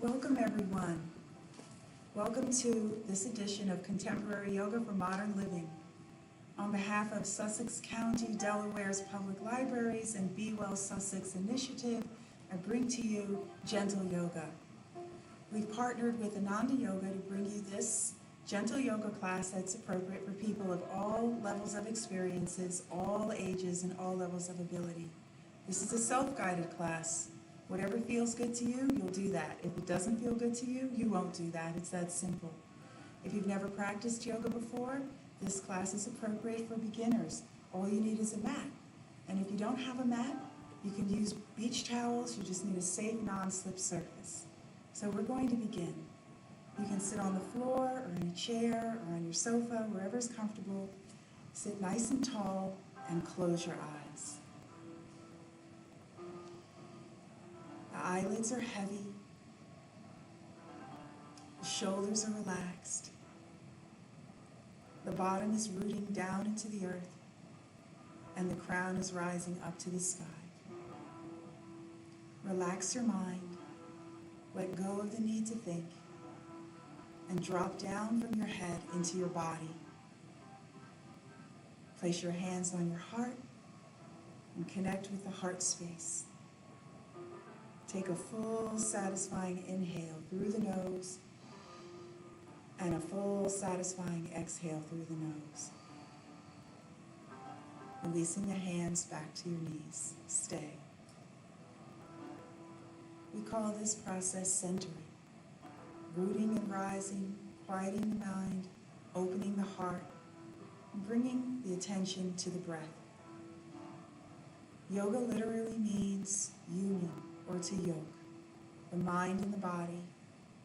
Welcome everyone. Welcome to this edition of Contemporary Yoga for Modern Living. On behalf of Sussex County, Delaware's Public Libraries and Be Well Sussex Initiative, I bring to you Gentle Yoga. We've partnered with Ananda Yoga to bring you this gentle yoga class that's appropriate for people of all levels of experiences, all ages, and all levels of ability. This is a self-guided class. Whatever feels good to you, you'll do that. If it doesn't feel good to you, you won't do that. It's that simple. If you've never practiced yoga before, this class is appropriate for beginners. All you need is a mat. And if you don't have a mat, you can use beach towels. You just need a safe, non-slip surface. So we're going to begin. You can sit on the floor or in a chair or on your sofa, wherever's comfortable. Sit nice and tall and close your eyes. The eyelids are heavy. The shoulders are relaxed. The bottom is rooting down into the earth, and the crown is rising up to the sky. Relax your mind. Let go of the need to think, and drop down from your head into your body. Place your hands on your heart and connect with the heart space. Take a full, satisfying inhale through the nose and a full, satisfying exhale through the nose. Releasing the hands back to your knees. Stay. We call this process centering. Rooting and rising, quieting the mind, opening the heart, and bringing the attention to the breath. Yoga literally means union, or to yoke, the mind and the body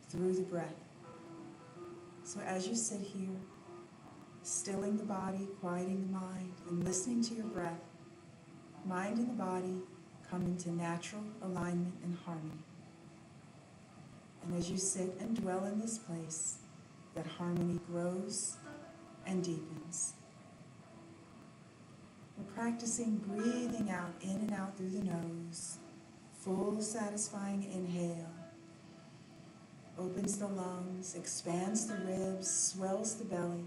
through the breath. So as you sit here, stilling the body, quieting the mind, and listening to your breath, mind and the body come into natural alignment and harmony. And as you sit and dwell in this place, that harmony grows and deepens. We're practicing breathing out in and out through the nose. Full, satisfying inhale. Opens the lungs, expands the ribs, swells the belly.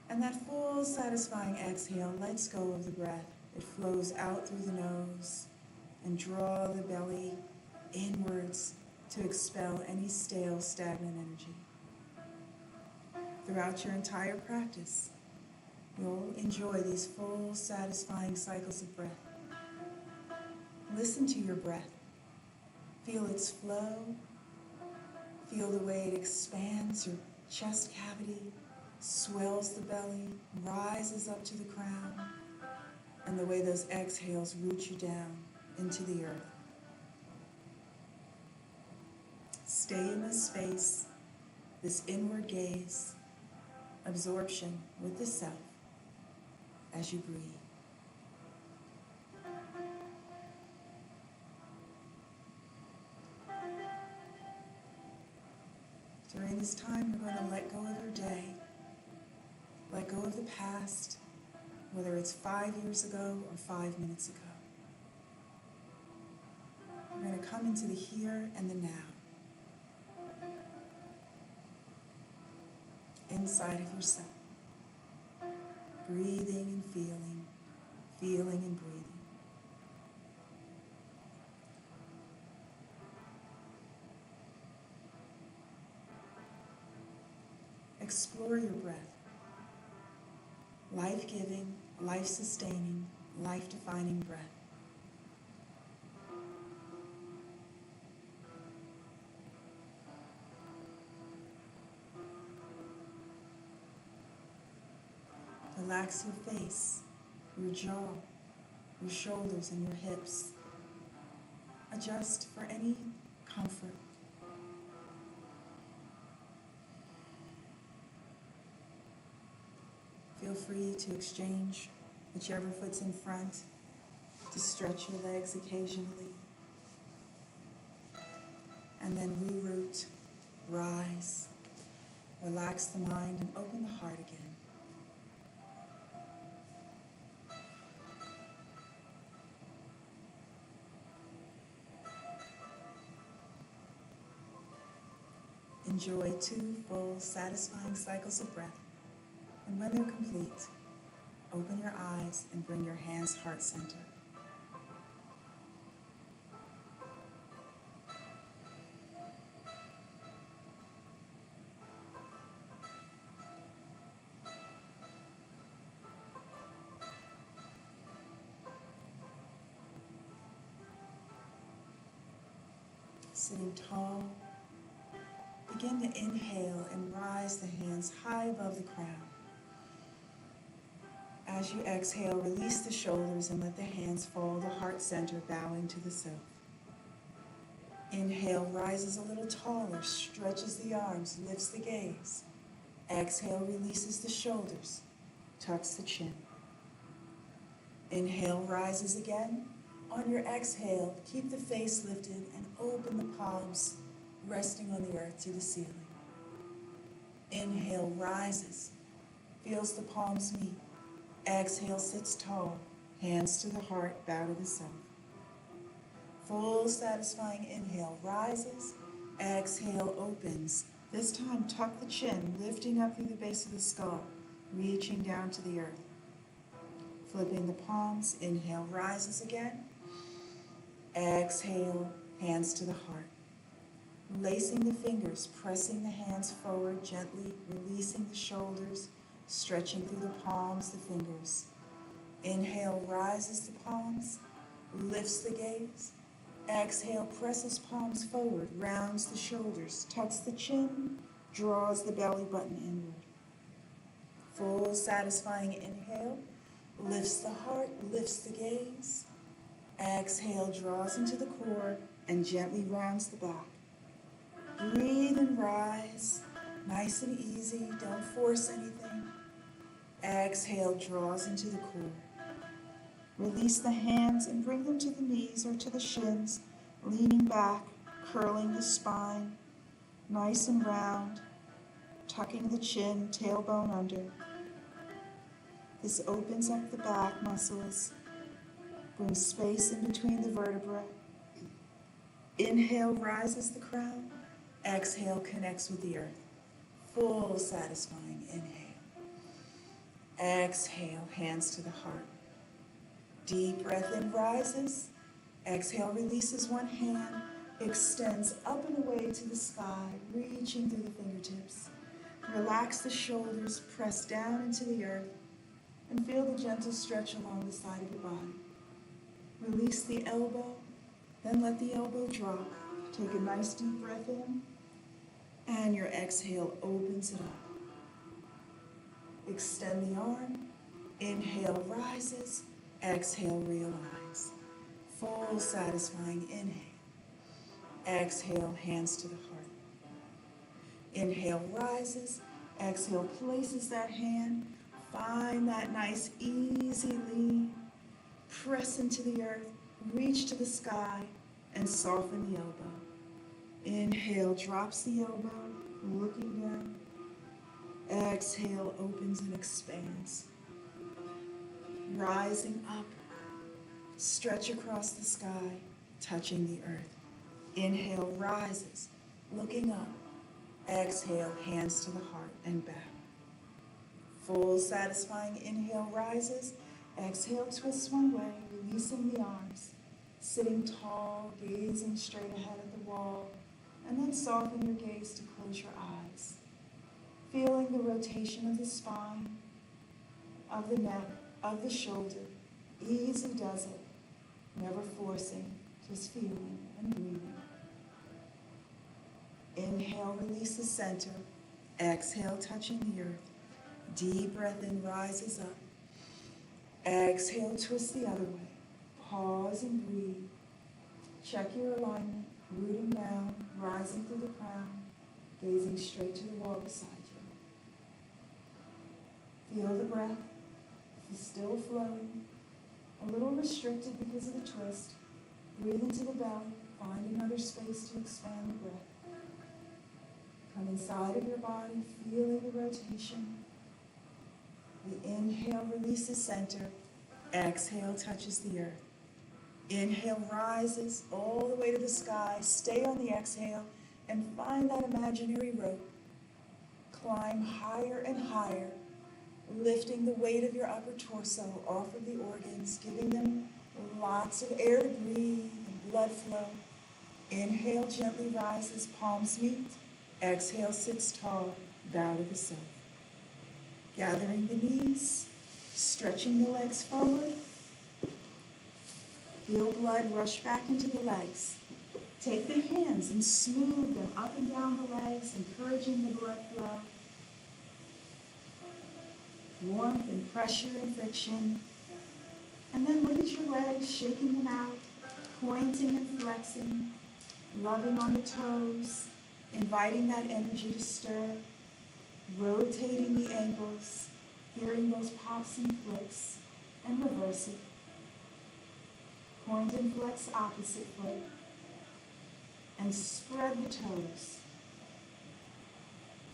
And that full, satisfying exhale lets go of the breath. It flows out through the nose and draw the belly inwards to expel any stale, stagnant energy. Throughout your entire practice, you'll enjoy these full, satisfying cycles of breath. Listen to your breath. Feel its flow. Feel the way it expands your chest cavity, swells the belly, rises up to the crown, and the way those exhales root you down into the earth. Stay in this space, this inward gaze, absorption with the self as you breathe. During this time, you're going to let go of your day, let go of the past, whether it's 5 years ago or 5 minutes ago. You're going to come into the here and the now, inside of yourself, breathing and feeling, feeling and breathing. Explore your breath. Life-giving, life-sustaining, life-defining breath. Relax your face, your jaw, your shoulders, and your hips. Adjust for any comfort. Feel free to exchange whichever foot's in front, to stretch your legs occasionally, and then reroute, rise, relax the mind, and open the heart again. enjoy 2 full, satisfying cycles of breath. And when they're complete, open your eyes and bring your hands heart center. Sitting tall, begin to inhale and rise the hands high above the crown. As you exhale, release the shoulders and let the hands fall to heart center, bowing to the self. Inhale, rises a little taller, stretches the arms, lifts the gaze. Exhale, releases the shoulders, tucks the chin. Inhale, rises again. On your exhale, keep the face lifted and open the palms, resting on the earth to the ceiling. Inhale, rises, feels the palms meet. Exhale, sits tall, hands to the heart, bow to the self. Full, satisfying inhale, rises. Exhale, opens. This time, tuck the chin, lifting up through the base of the skull, reaching down to the earth. Flipping the palms, inhale, rises again. Exhale, hands to the heart. Lacing the fingers, pressing the hands forward gently, releasing the shoulders, stretching through the palms, the fingers. Inhale, rises the palms, lifts the gaze. Exhale, presses palms forward, rounds the shoulders, tucks the chin, draws the belly button inward. Full, satisfying inhale, lifts the heart, lifts the gaze. Exhale, draws into the core and gently rounds the back. Breathe and rise, nice and easy, don't force anything. Exhale, draws into the core. Release the hands and bring them to the knees or to the shins, leaning back, curling the spine, nice and round, tucking the chin, tailbone under. This opens up the back muscles, brings space in between the vertebrae. Inhale, rises the crown. Exhale, connects with the earth. Full, satisfying inhale. Exhale, hands to the heart. Deep breath in, rises. Exhale, releases one hand, extends up and away to the sky, reaching through the fingertips. Relax the shoulders, press down into the earth, and feel the gentle stretch along the side of your body. Release the elbow, then let the elbow drop. Take a nice deep breath in, and your exhale opens it up. Extend the arm. Inhale, rises. Exhale, realigns. Full, satisfying inhale. Exhale, hands to the heart. Inhale, rises. Exhale, places that hand. Find that nice, easy lean. Press into the earth. Reach to the sky and soften the elbow. Inhale, drops the elbow, looking down. Exhale, opens and expands. Rising up, stretch across the sky, touching the earth. Inhale, rises, looking up. Exhale, hands to the heart and back. Full, satisfying inhale, rises. Exhale, twists one way, releasing the arms. Sitting tall, gazing straight ahead at the wall, and then soften your gaze to close your eyes. Feeling the rotation of the spine, of the neck, of the shoulder. Easy does it, never forcing, just feeling and breathing. Inhale, release the center. Exhale, touching the earth. Deep breath in, rises up. Exhale, twist the other way. Pause and breathe. Check your alignment, rooting down, rising through the crown, gazing straight to the wall beside you. Feel the breath. It's still flowing, a little restricted because of the twist. Breathe into the belly, find another space to expand the breath. Come inside of your body, feeling the rotation. The inhale releases center. Exhale touches the earth. Inhale rises all the way to the sky. Stay on the exhale and find that imaginary rope. Climb higher and higher, lifting the weight of your upper torso off of the organs, giving them lots of air to breathe and blood flow. Inhale, gently rises, palms meet. Exhale, sits tall, bow to the self. Gathering the knees, stretching the legs forward. Feel blood rush back into the legs. Take the hands and smooth them up and down the legs, encouraging the blood flow. Warmth and pressure and friction. And then look at your legs, shaking them out, pointing and flexing, loving on the toes, inviting that energy to stir, rotating the ankles, hearing those pops and flicks, and reverse it. Point and flex opposite foot, and spread the toes.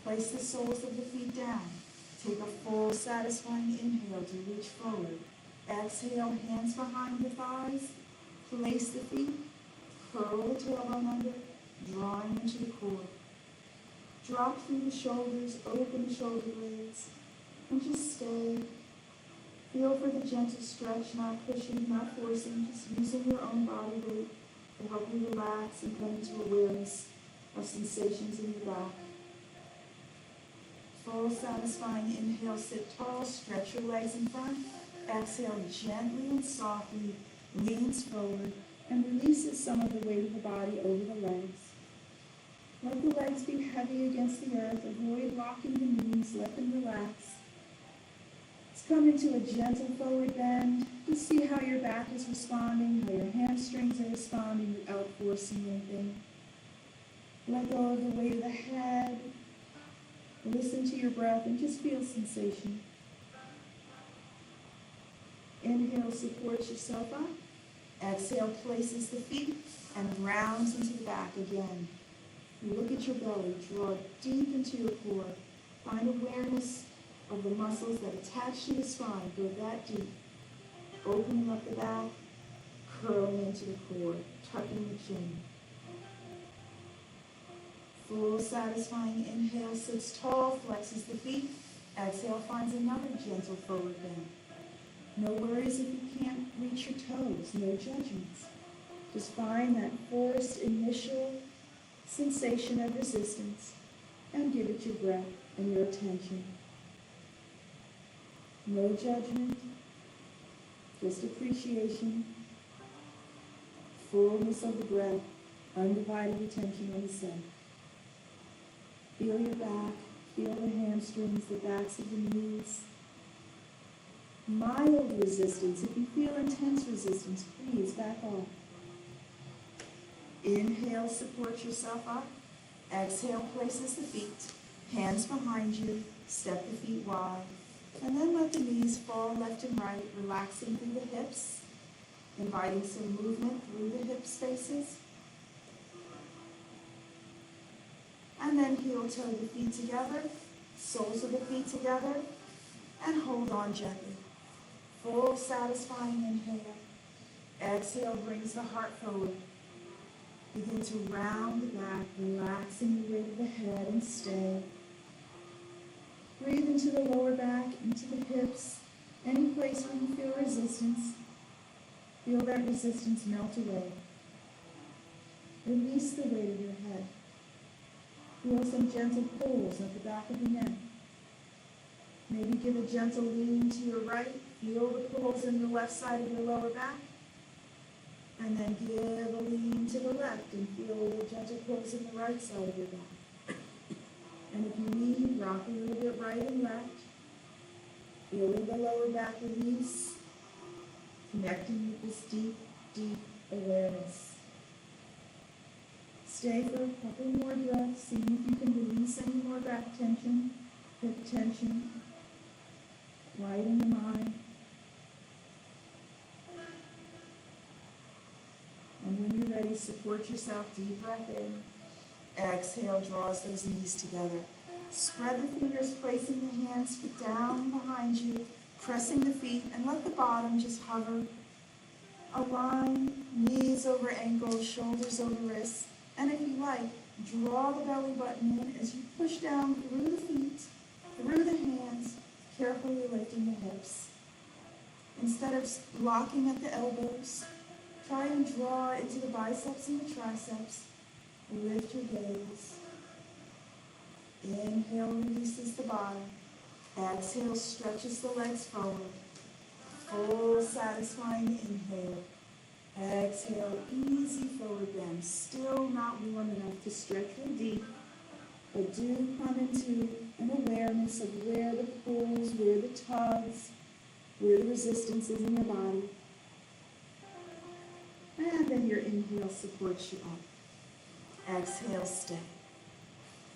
Place the soles of the feet down. Take a full, satisfying inhale to reach forward. Exhale, hands behind the thighs. Place the feet, curl the tailbone under, drawing into the core. Drop through the shoulders, open the shoulder blades, and just stay. Feel for the gentle stretch, not pushing, not forcing, just using your own body weight to help you relax and come into awareness of sensations in your back. Full, satisfying inhale, sit tall, stretch your legs in front. Exhale, gently and softly, leans forward and releases some of the weight of the body over the legs. Let the legs be heavy against the earth. Avoid locking the knees. Let them relax. Let's come into a gentle forward bend. Just see how your back is responding, how your hamstrings are responding without forcing anything. Let go of the weight of the head. Listen to your breath and just feel sensation. Inhale, supports yourself up. Exhale, places the feet and rounds into the back again. Look at your belly. Draw deep into your core. Find awareness of the muscles that attach to the spine. Go that deep. Opening up the back, curling into the core, tucking the chin. Full, satisfying inhale, sits tall, flexes the feet. Exhale, finds another gentle forward bend. No worries if you can't reach your toes, no judgments. Just find that first initial sensation of resistance and give it your breath and your attention. No judgment, just appreciation, fullness of the breath, undivided attention on the self. Feel your back, feel the hamstrings, the backs of the knees. Mild resistance. If you feel intense resistance, please back off. Inhale, support yourself up. Exhale, places the feet, hands behind you, step the feet wide. And then let the knees fall left and right, relaxing through the hips, inviting some movement through the hip spaces. And then heel-toe the feet together, soles of the feet together, and hold on gently. Full, satisfying inhale. Exhale, brings the heart forward. Begin to round the back, relaxing the weight of the head, and stay. Breathe into the lower back, into the hips, any place where you feel resistance. Feel that resistance melt away. Release the weight of your head. Feel some gentle pulls at the back of the neck. Maybe give a gentle lean to your right. Feel the pulls in the left side of your lower back. And then give a lean to the left and feel the gentle pulls in the right side of your back. And if you need, rock a little bit right and left. Feeling the lower back release. Connecting with this deep, deep awareness. Stay for a couple more breaths, seeing if you can release any more back tension, hip tension, quieting the mind. And when you're ready, support yourself, deep breath in. Exhale, draws those knees together. Spread the fingers, placing the hands down behind you, pressing the feet, and let the bottom just hover. Align, knees over ankles, shoulders over wrists. And if you like, Draw the belly button in as you push down through the feet, through the hands, carefully lifting the hips. Instead of locking at the elbows, try and draw into the biceps and the triceps. Lift your gaze. Inhale, releases the bottom. Exhale, stretches the legs forward. Full, satisfying inhale. Exhale, easy forward bend. Still not warm enough to stretch real deep, but do come into an awareness of where the pulls, where the tugs, where the resistance is in your body. And then your inhale supports you up. Exhale, stay.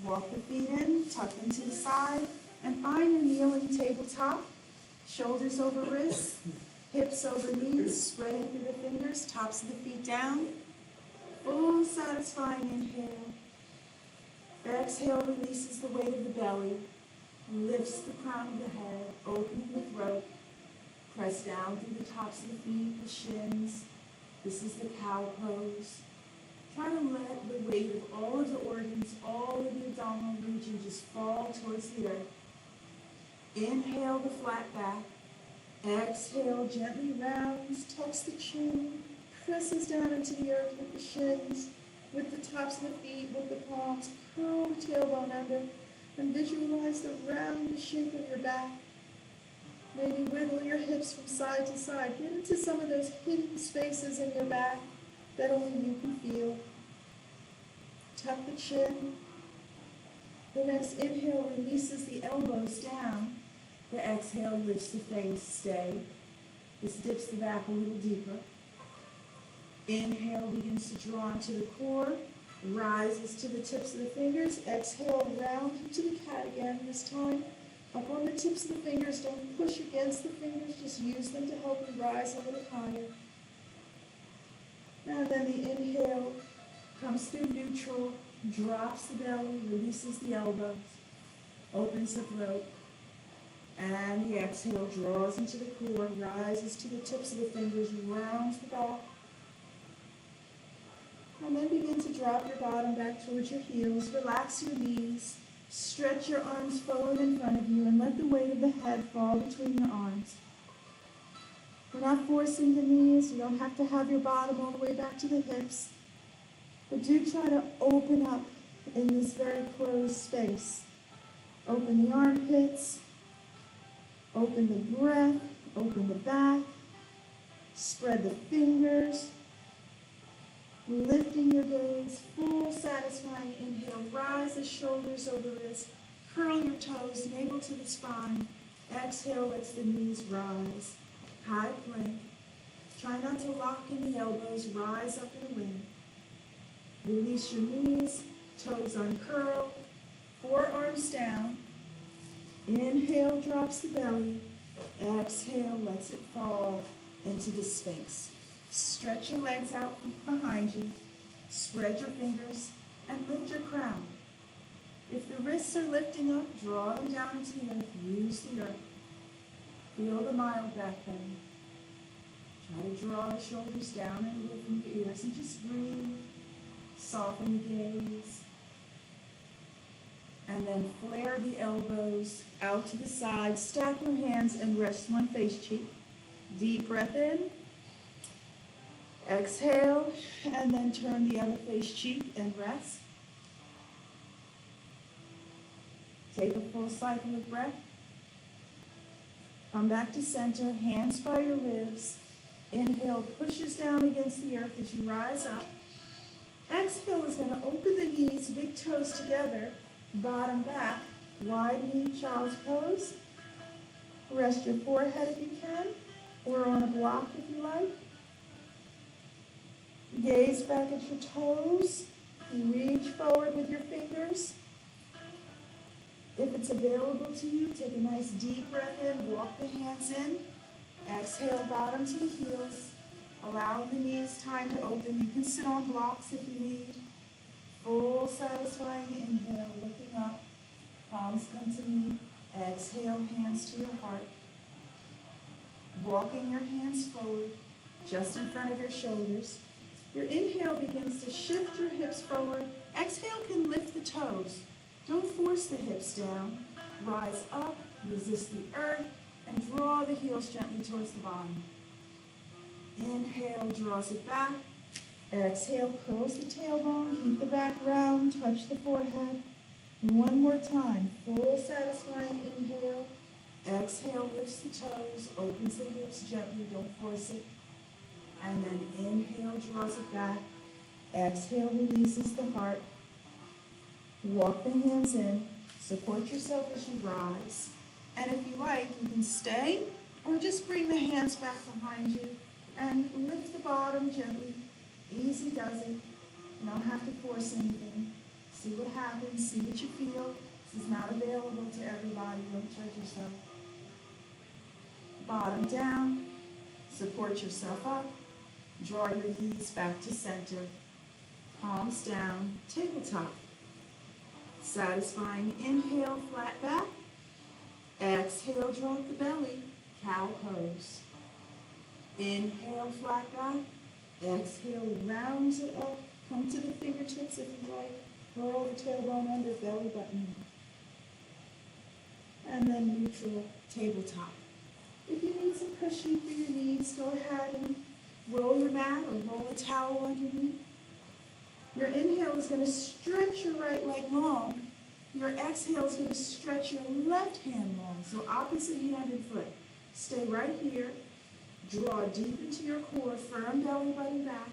Walk the feet in, tuck them to the side, and find your kneeling tabletop. Shoulders over wrists, hips over knees, spreading through the fingers, tops of the feet down. Full, satisfying inhale. Exhale, releases the weight of the belly, lifts the crown of the head, opening the throat. Press down through the tops of the feet, the shins. This is the cow pose. Try to let the weight of all of the organs, all of the abdominal region just fall towards the earth. Inhale the flat back. Exhale, gently rounds, tucks the chin, presses down into the earth with the shins, with the tops of the feet, with the palms. Curl the tailbone under and visualize the round shape of your back. Maybe wiggle your hips from side to side. Get into some of those hidden spaces in your back that only you can feel. Tuck the chin. The next inhale releases the elbows down. The exhale lifts the face, stay. This dips the back a little deeper. Inhale begins to draw into the core, rises to the tips of the fingers. Exhale, round into the cat again this time. Up on the tips of the fingers, don't push against the fingers, just use them to help you rise a little higher. And then the inhale comes through neutral, drops the belly, releases the elbows, opens the throat. And the exhale draws into the core, rises to the tips of the fingers, rounds the back. And then begin to drop your bottom back towards your heels. Relax your knees. Stretch your arms forward in front of you and let the weight of the head fall between your arms. We're not forcing the knees. You don't have to have your bottom all the way back to the hips. But do try to open up in this very closed space. Open the armpits. Open the breath, open the back, spread the fingers, lifting your gaze, full satisfying inhale, rise the shoulders over wrists, curl your toes, navel to the spine, exhale, lets the knees rise, high plank, try not to lock in the elbows, rise up in the wind, release your knees, toes uncurl, forearms down. Inhale drops the belly. Exhale lets it fall into the Sphinx. Stretch your legs out behind you. Spread your fingers and lift your crown. If the wrists are lifting up, draw them down into the earth. Use the earth. Feel the mild back bend. Try to draw the shoulders down and away from your ears and just breathe. Soften the gaze. And then flare the elbows out to the side. Stack your hands and rest one face cheek. Deep breath in. Exhale, and then turn the other face cheek and rest. Take a full cycle of breath. Come back to center, hands by your ribs. Inhale, pushes down against the earth as you rise up. Exhale is going to open the knees, big toes together. Bottom back, wide knee, child's pose. Rest your forehead if you can, or on a block if you like. Gaze back at your toes. Reach forward with your fingers. If it's available to you, take a nice deep breath in, walk the hands in. Exhale, bottom to the heels. Allow the knees time to open. You can sit on blocks if you need. Full satisfying inhale, looking up, palms come to me. Exhale, hands to your heart. Walking your hands forward, just in front of your shoulders. Your inhale begins to shift your hips forward. Exhale can lift the toes. Don't force the hips down. Rise up, resist the earth, and draw the heels gently towards the bottom. Inhale, draws it back. Exhale, curls the tailbone, keep the back round, touch the forehead. One more time, full satisfying inhale. Exhale, lifts the toes, opens the hips gently, don't force it. And then inhale, draws it back. Exhale, releases the heart. Walk the hands in, support yourself as you rise. And if you like, you can stay or just bring the hands back behind you and lift the bottom gently. Easy does it. You don't have to force anything. See what happens, see what you feel. This is not available to everybody. Don't judge yourself. Bottom down. Support yourself up. Draw your knees back to center. Palms down. Tabletop. Satisfying inhale, flat back. Exhale, drop the belly. Cow pose. Inhale, flat back. Exhale, rounds it up. Come to the fingertips if you like. Roll the tailbone under, belly button. And then neutral tabletop. If you need some cushion for your knees, go ahead and roll your mat or roll a towel underneath. Your inhale is going to stretch your right leg long. Your exhale is going to stretch your left hand long. So opposite hand and foot. Stay right here. Draw deep into your core, firm belly button back.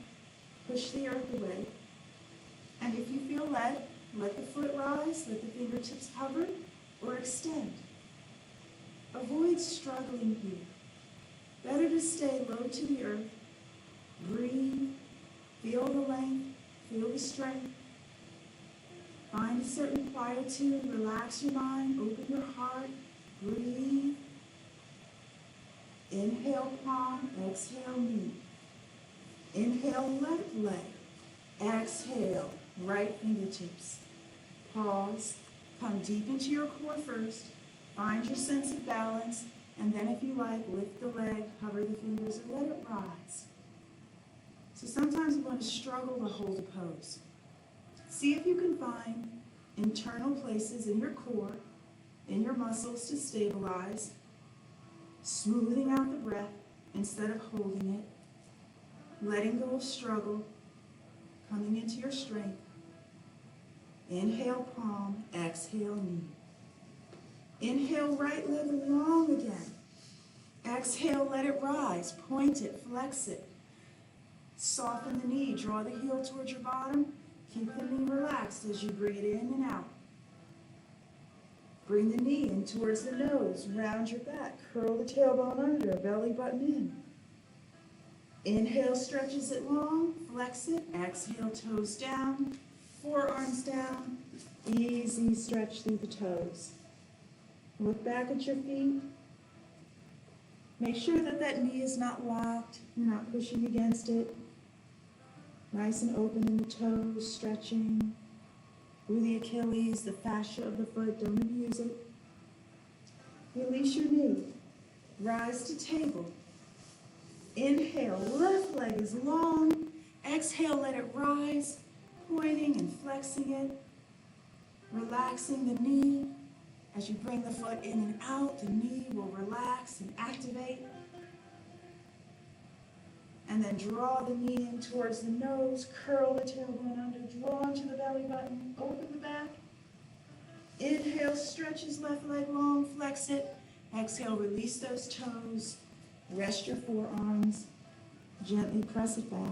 Push the earth away. And if you feel led, let the foot rise, let the fingertips hover, or extend. Avoid struggling here. Better to stay low to the earth. Breathe. Feel the length. Feel the strength. Find a certain quietude. Relax your mind. Open your heart. Breathe. Inhale, palm. Exhale, knee. Inhale, left leg. Exhale, right fingertips. Pause. Come deep into your core first. Find your sense of balance. And then if you like, lift the leg, hover the fingers, and let it rise. So sometimes you want to struggle to hold a pose. See if you can find internal places in your core, in your muscles to stabilize, smoothing out the breath instead of holding it, letting go of struggle, coming into your strength. Inhale, palm, exhale, knee. Inhale, right leg long again. Exhale, let it rise, point it, flex it. Soften the knee, draw the heel towards your bottom. Keep the knee relaxed as you bring it in and out. Bring the knee in towards the nose, round your back, curl the tailbone under, belly button in. Inhale, stretches it long, flex it. Exhale, toes down, forearms down. Easy stretch through the toes. Look back at your feet. Make sure that that knee is not locked. You're not pushing against it. Nice and open in the toes, stretching through the Achilles, the fascia of the foot. Don't abuse it. Release your knee. Rise to table. Inhale, left leg is long. Exhale, let it rise, pointing and flexing it. Relaxing the knee. As you bring the foot in and out, the knee will relax and activate. And then draw the knee in towards the nose, curl the tailbone under, draw into the belly button, open the back. Inhale, stretches left leg long, flex it. Exhale, release those toes. Rest your forearms. Gently press it back.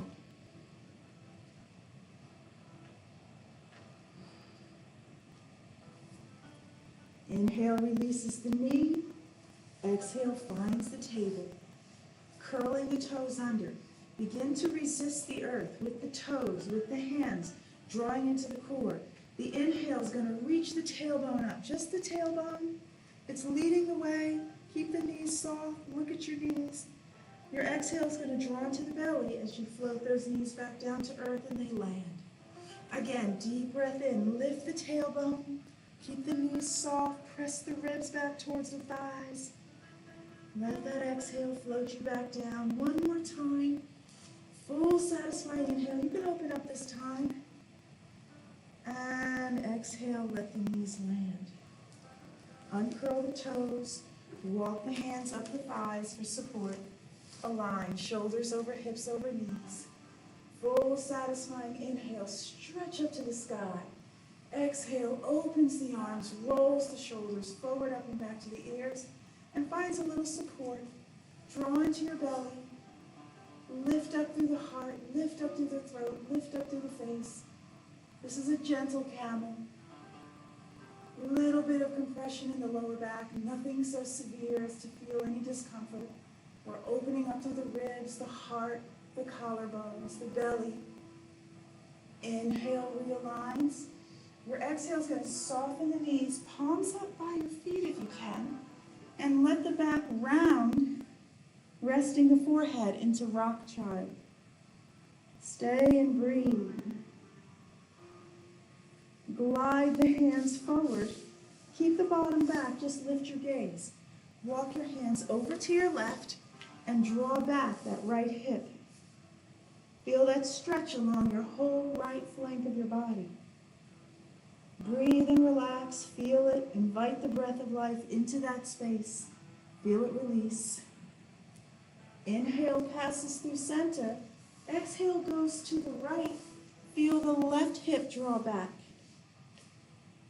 Inhale, releases the knee. Exhale, finds the table. Curling the toes under. Begin to resist the earth with the toes, with the hands, drawing into the core. The inhale is going to reach the tailbone up, just the tailbone. It's leading the way. Keep the knees soft. Look at your knees. Your exhale is going to draw into the belly as you float those knees back down to earth and they land. Again, deep breath in. Lift the tailbone. Keep the knees soft. Press the ribs back towards the thighs. Let that exhale float you back down. One more time. Full satisfying inhale. You can open up this time. And exhale, let the knees land. Uncurl the toes. Walk the hands up the thighs for support. Align, shoulders over hips over knees. Full satisfying inhale, stretch up to the sky. Exhale, opens the arms, rolls the shoulders forward, up and back to the ears, and finds a little support. Draw into your belly. Lift up through the heart, lift up through the throat, lift up through the face. This is a gentle camel. A little bit of compression in the lower back, nothing so severe as to feel any discomfort. We're opening up through the ribs, the heart, the collarbones, the belly. Inhale, realigns. Your exhale is going to soften the knees, palms up by your feet if you can, and let the back round, resting the forehead into rock child. Stay and breathe. Glide the hands forward. Keep the bottom back, just lift your gaze. Walk your hands over to your left and draw back that right hip. Feel that stretch along your whole right flank of your body. Breathe and relax, feel it, invite the breath of life into that space. Feel it release. Inhale passes through center. Exhale goes to the right. Feel the left hip draw back.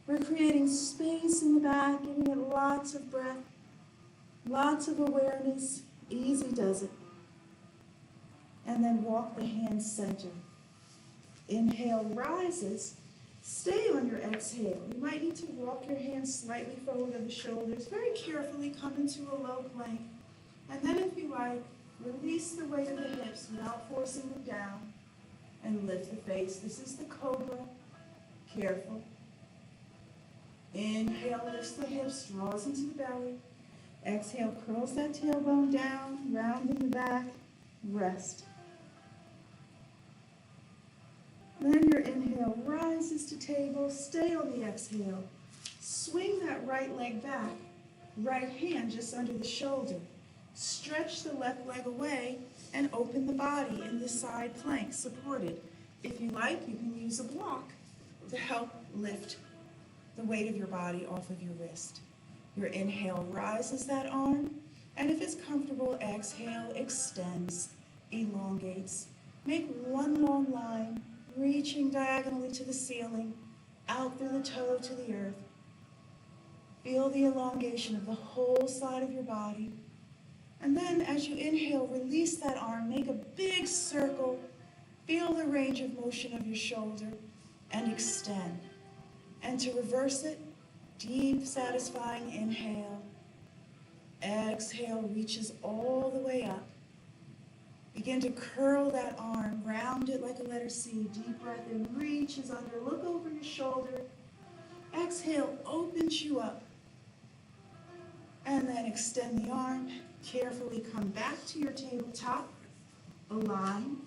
We're creating space in the back, giving it lots of breath, lots of awareness. Easy does it. And then walk the hands center. Inhale rises. Stay on your exhale. You might need to walk your hands slightly forward of the shoulders. Very carefully come into a low plank. And then if you like, release the weight of the hips without forcing them down. And lift the face. This is the cobra. Careful. Inhale, lifts the hips, draws into the belly. Exhale, curls that tailbone down, rounding the back. Rest. Then your inhale rises to table. Stay on the exhale. Swing that right leg back. Right hand just under the shoulder. Stretch the left leg away and open the body in the side plank, supported. If you like, you can use a block to help lift the weight of your body off of your wrist. Your inhale rises that arm, and if it's comfortable, exhale extends, elongates. Make one long line, reaching diagonally to the ceiling, out through the toe to the earth. Feel the elongation of the whole side of your body. And then as you inhale, release that arm, make a big circle, feel the range of motion of your shoulder, and extend. And to reverse it, deep, satisfying inhale. Exhale reaches all the way up. Begin to curl that arm, round it like a letter C. Deep breath in, reaches under, look over your shoulder. Exhale opens you up. And then extend the arm. Carefully come back to your tabletop. Align.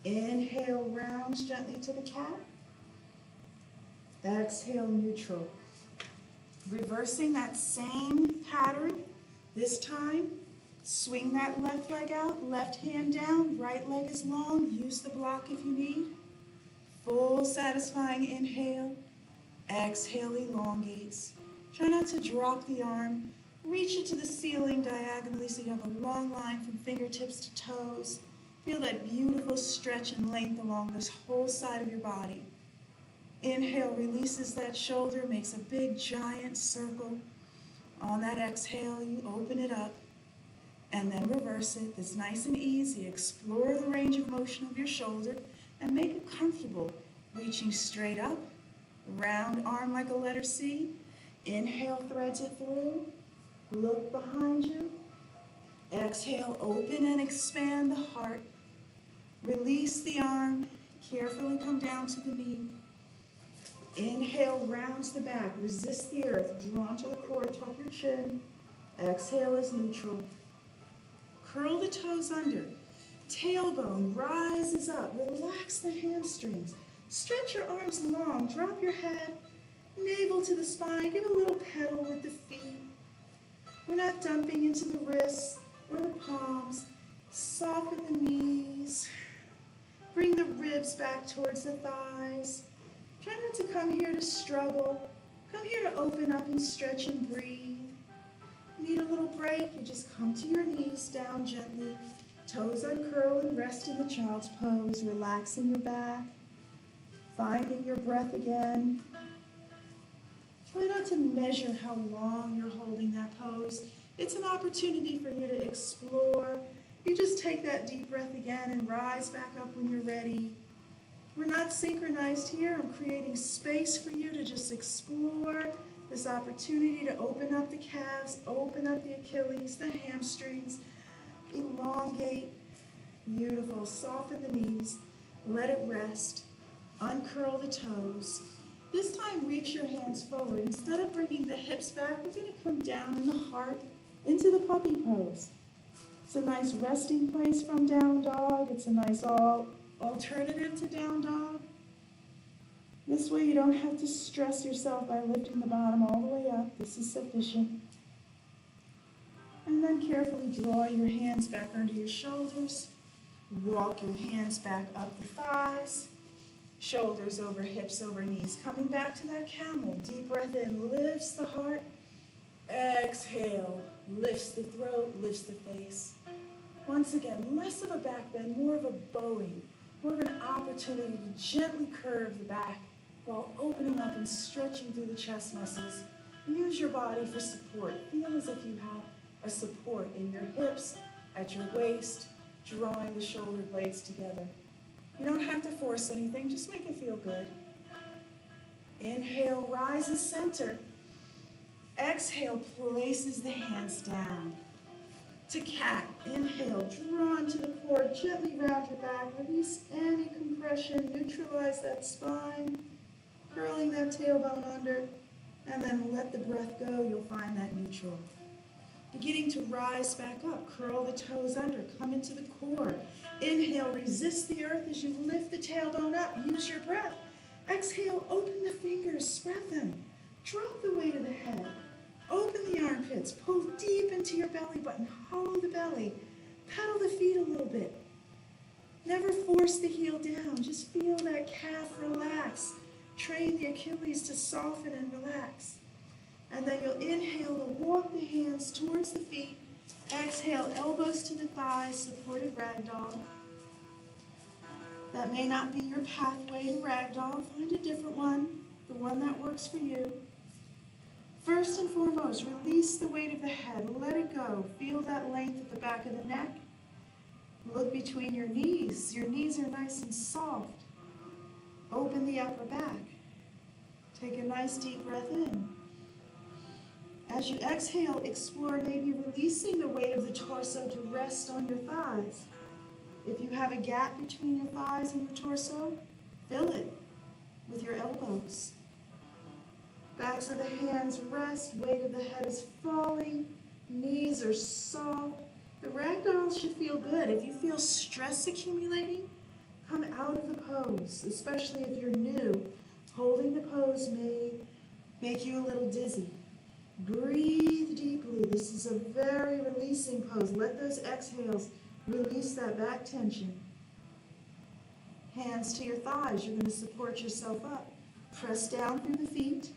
Inhale, rounds gently to the cat. Exhale, neutral. Reversing that same pattern. This time, swing that left leg out, left hand down, right leg is long. Use the block if you need. Full satisfying inhale. Exhale, elongates. Try not to drop the arm. Reach it to the ceiling diagonally so you have a long line from fingertips to toes. Feel that beautiful stretch and length along this whole side of your body. Inhale releases that shoulder, makes a big giant circle. On that exhale, you open it up and then reverse it. It's nice and easy. Explore the range of motion of your shoulder and make it comfortable. Reaching straight up, round arm like a letter C. Inhale, threads it through. Look behind you. Exhale, open and expand the heart. Release the arm. Carefully come down to the knee. Inhale, rounds the back. Resist the earth. Draw to the core, tuck your chin. Exhale is neutral. Curl the toes under. Tailbone rises up. Relax the hamstrings. Stretch your arms long. Drop your head. Navel to the spine. Give a little pedal with the feet. We're not dumping into the wrists or the palms. Soften the knees. Bring the ribs back towards the thighs. Try not to come here to struggle. Come here to open up and stretch and breathe. Need a little break? You just come to your knees, down gently. Toes uncurl and rest in the child's pose, relaxing your back, finding your breath again. Try not to measure how long you're holding that pose. It's an opportunity for you to explore. You just take that deep breath again and rise back up when you're ready. We're not synchronized here. I'm creating space for you to just explore this opportunity to open up the calves, open up the Achilles, the hamstrings, elongate. Beautiful. Soften the knees. Let it rest. Uncurl the toes. This time, reach your hands forward. Instead of bringing the hips back, we're going to come down in the heart into the puppy pose. It's a nice resting place from down dog. It's a nice alternative to down dog. This way you don't have to stress yourself by lifting the bottom all the way up. This is sufficient. And then carefully draw your hands back under your shoulders. Walk your hands back up the thighs. Shoulders over hips over knees. Coming back to that camel. Deep breath in, lifts the heart. Exhale, lifts the throat, lifts the face. Once again, less of a back bend, more of a bowing. More of an opportunity to gently curve the back while opening up and stretching through the chest muscles. Use your body for support. Feel as if you have a support in your hips, at your waist, drawing the shoulder blades together. You don't have to force anything, just make it feel good. Inhale, rises center. Exhale, places the hands down. To cat, inhale, draw into the core, gently round your back, release any compression, neutralize that spine, curling that tailbone under, and then let the breath go, you'll find that neutral. Beginning to rise back up, curl the toes under, come into the core. Inhale, resist the earth as you lift the tailbone up, use your breath. Exhale, open the fingers, spread them, drop the weight of the head. Open the armpits, pull deep into your belly button, hollow the belly, pedal the feet a little bit. Never force the heel down, just feel that calf relax. Train the Achilles to soften and relax. And then you'll inhale to walk the hands towards the feet. Exhale, elbows to the thighs, supported ragdoll. That may not be your pathway to ragdoll. Find a different one, the one that works for you. First and foremost, release the weight of the head. Let it go. Feel that length at the back of the neck. Look between your knees. Your knees are nice and soft. Open the upper back. Take a nice deep breath in. As you exhale, explore maybe releasing the weight of the torso to rest on your thighs. If you have a gap between your thighs and your torso, fill it with your elbows. Backs of the hands rest, weight of the head is falling, knees are soft. The ragdoll should feel good. If you feel stress accumulating, come out of the pose, especially if you're new. Holding the pose may make you a little dizzy. Breathe deeply. This is a very releasing pose. Let those exhales release that back tension. Hands to your thighs. You're going to support yourself up. Press down through the feet.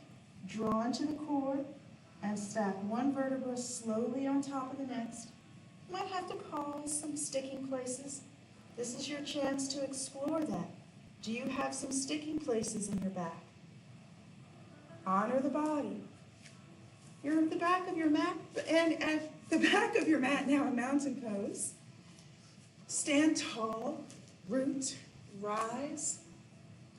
Draw into the core and stack one vertebra slowly on top of the next. You might have to pause some sticking places. This is your chance to explore that. Do you have some sticking places in your back? Honor the body. You're at the back of your mat, and at the back of your mat now, a mountain pose. Stand tall, root, rise.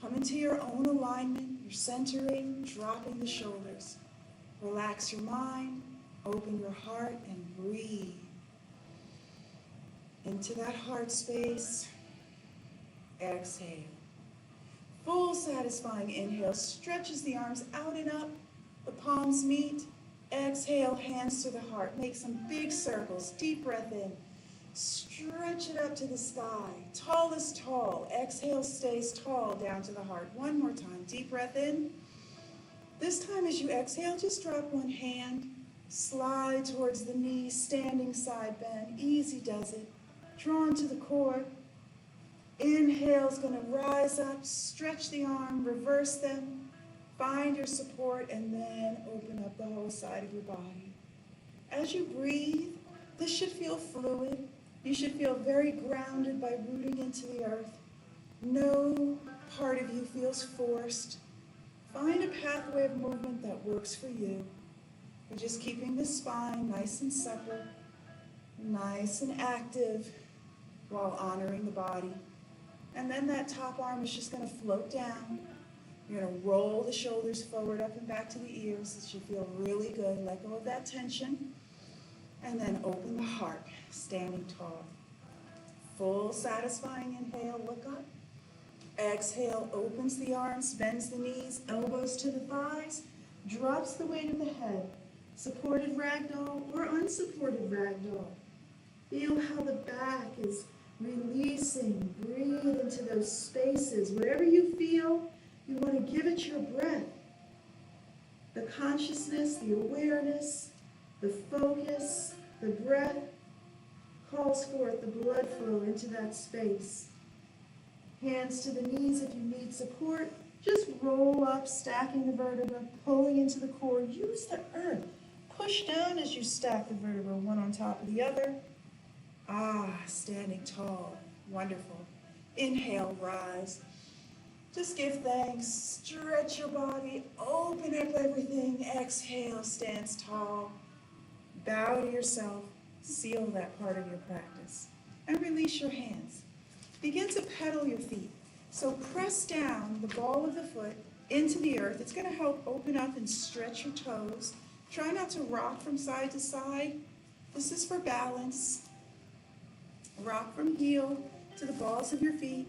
Come into your own alignment, your centering, dropping the shoulders. Relax your mind, open your heart, and breathe. Into that heart space, exhale. Full satisfying inhale, stretches the arms out and up, the palms meet. Exhale, hands to the heart. Make some big circles, deep breath in. Stretch it up to the sky. Tall as tall. Exhale, stays tall down to the heart. One more time. Deep breath in. This time as you exhale, just drop one hand. Slide towards the knee, standing side bend. Easy does it. Draw into the core. Inhale's going to rise up, stretch the arm, reverse them, find your support, and then open up the whole side of your body. As you breathe, this should feel fluid. You should feel very grounded by rooting into the earth. No part of you feels forced. Find a pathway of movement that works for you. We're just keeping the spine nice and supple, nice and active, while honoring the body. And then that top arm is just going to float down. You're going to roll the shoulders forward, up and back to the ears. It should feel really good. Let go of that tension. And then open the heart, standing tall. Full satisfying inhale, look up. Exhale, opens the arms, bends the knees, elbows to the thighs, drops the weight of the head. Supported ragdoll or unsupported ragdoll. Feel how the back is releasing. Breathe into those spaces. Whatever you feel, you want to give it your breath. The consciousness, the awareness, the focus, the breath calls forth the blood flow into that space. Hands to the knees if you need support. Just roll up, stacking the vertebra, pulling into the core. Use the earth. Push down as you stack the vertebra, one on top of the other. Standing tall. Wonderful. Inhale, rise. Just give thanks. Stretch your body. Open up everything. Exhale, stands tall. Bow to yourself. Seal that part of your practice. And release your hands. Begin to pedal your feet. So press down the ball of the foot into the earth. It's going to help open up and stretch your toes. Try not to rock from side to side. This is for balance. Rock from heel to the balls of your feet.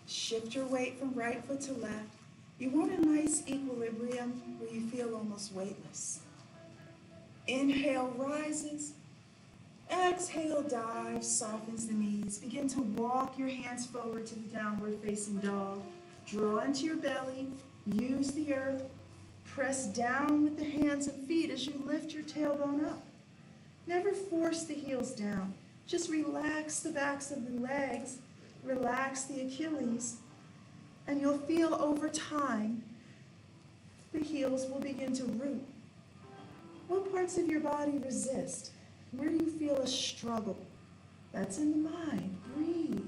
Shift your weight from right foot to left. You want a nice equilibrium where you feel almost weightless. Inhale, rises. Exhale, dives, softens the knees. Begin to walk your hands forward to the downward facing dog. Draw into your belly. Use the earth. Press down with the hands and feet as you lift your tailbone up. Never force the heels down. Just relax the backs of the legs. Relax the Achilles. And you'll feel over time the heels will begin to root. What parts of your body resist? Where do you feel a struggle? That's in the mind. Breathe.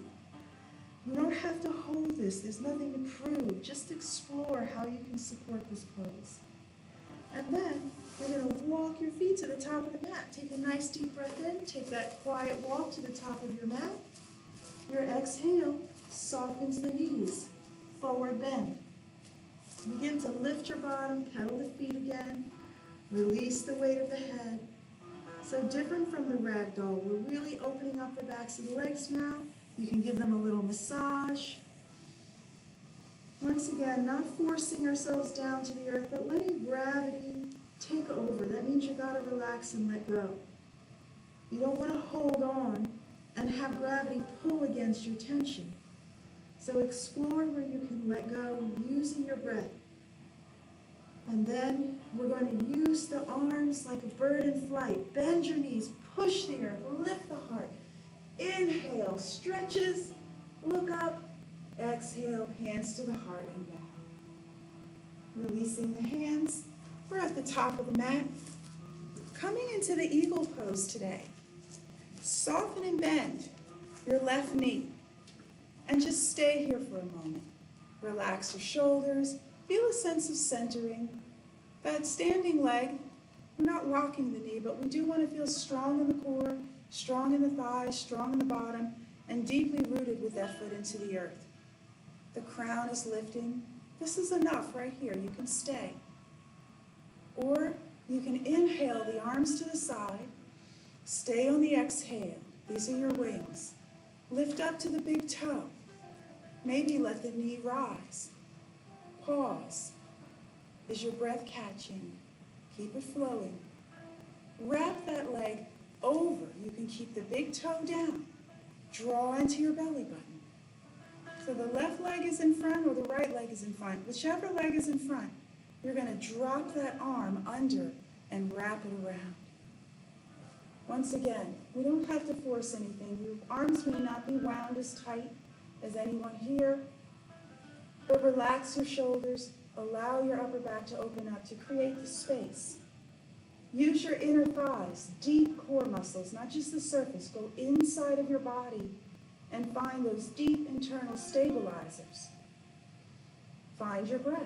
You don't have to hold this. There's nothing to prove. Just explore how you can support this pose. And then you're going to walk your feet to the top of the mat. Take a nice deep breath in. Take that quiet walk to the top of your mat. Your exhale softens the knees. Forward bend. Begin to lift your bottom. Pedal the feet again. Release the weight of the head. So different from the ragdoll, we're really opening up the backs of the legs now. You can give them a little massage. Once again, not forcing ourselves down to the earth, but letting gravity take over. That means you gotta relax and let go. You don't want to hold on and have gravity pull against your tension. So explore where you can let go using your breath. And then we're going to use the arms like a bird in flight. Bend your knees, push the earth, lift the heart. Inhale, stretches, look up. Exhale, hands to the heart and back. Releasing the hands. We're at the top of the mat. Coming into the eagle pose today. Soften and bend your left knee. And just stay here for a moment. Relax your shoulders. Feel a sense of centering. That standing leg, we're not locking the knee, but we do want to feel strong in the core, strong in the thighs, strong in the bottom, and deeply rooted with that foot into the earth. The crown is lifting. This is enough right here. You can stay. Or you can inhale the arms to the side. Stay on the exhale. These are your wings. Lift up to the big toe. Maybe let the knee rise. Pause. Is your breath catching? Keep it flowing. Wrap that leg over. You can keep the big toe down. Draw into your belly button. So the left leg is in front or the right leg is in front. Whichever leg is in front, you're going to drop that arm under and wrap it around. Once again, we don't have to force anything. Your arms may not be wound as tight. Is anyone here? But relax your shoulders. Allow your upper back to open up to create the space. Use your inner thighs, deep core muscles, not just the surface. Go inside of your body and find those deep internal stabilizers. Find your breath.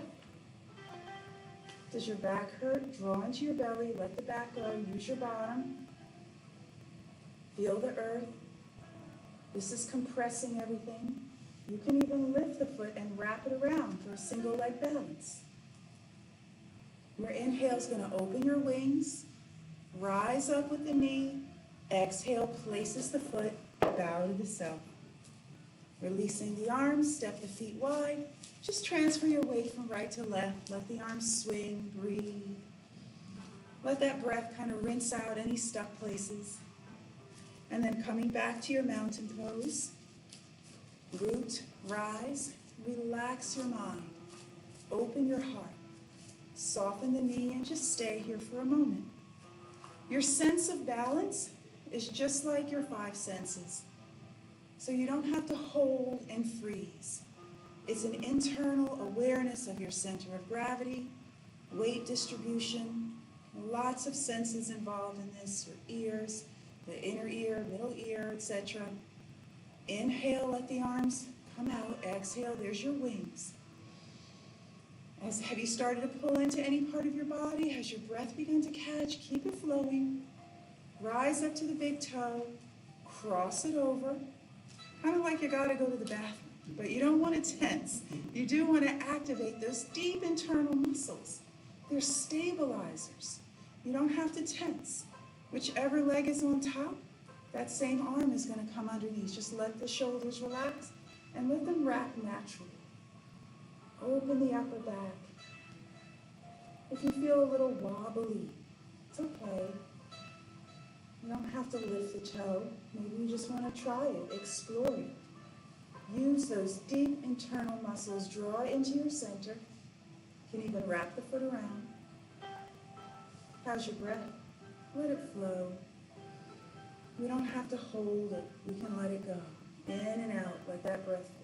Does your back hurt? Draw into your belly. Let the back go. Use your bottom. Feel the earth. This is compressing everything. You can even lift the foot and wrap it around for a single leg balance. Your inhale is going to open your wings. Rise up with the knee. Exhale, places the foot. Bow to the self. Releasing the arms. Step the feet wide. Just transfer your weight from right to left. Let the arms swing. Breathe. Let that breath kind of rinse out any stuck places. And then coming back to your mountain pose. Root, rise, relax your mind. Open your heart. Soften the knee and just stay here for a moment. Your sense of balance is just like your five senses. So you don't have to hold and freeze. It's an internal awareness of your center of gravity, weight distribution, lots of senses involved in this, your ears, the inner ear, middle ear, etc. Inhale, let the arms come out. Exhale, there's your wings. Have you started to pull into any part of your body? Has your breath begun to catch? Keep it flowing. Rise up to the big toe. Cross it over. Kind of like you got to go to the bathroom, but you don't want to tense. You do want to activate those deep internal muscles. They're stabilizers. You don't have to tense. Whichever leg is on top, that same arm is going to come underneath. Just let the shoulders relax and let them wrap naturally. Open the upper back. If you feel a little wobbly, it's okay. You don't have to lift the toe. Maybe you just want to try it, explore it. Use those deep internal muscles. Draw into your center. You can even wrap the foot around. How's your breath? Let it flow. We don't have to hold it. We can let it go. In and out, let that breath flow.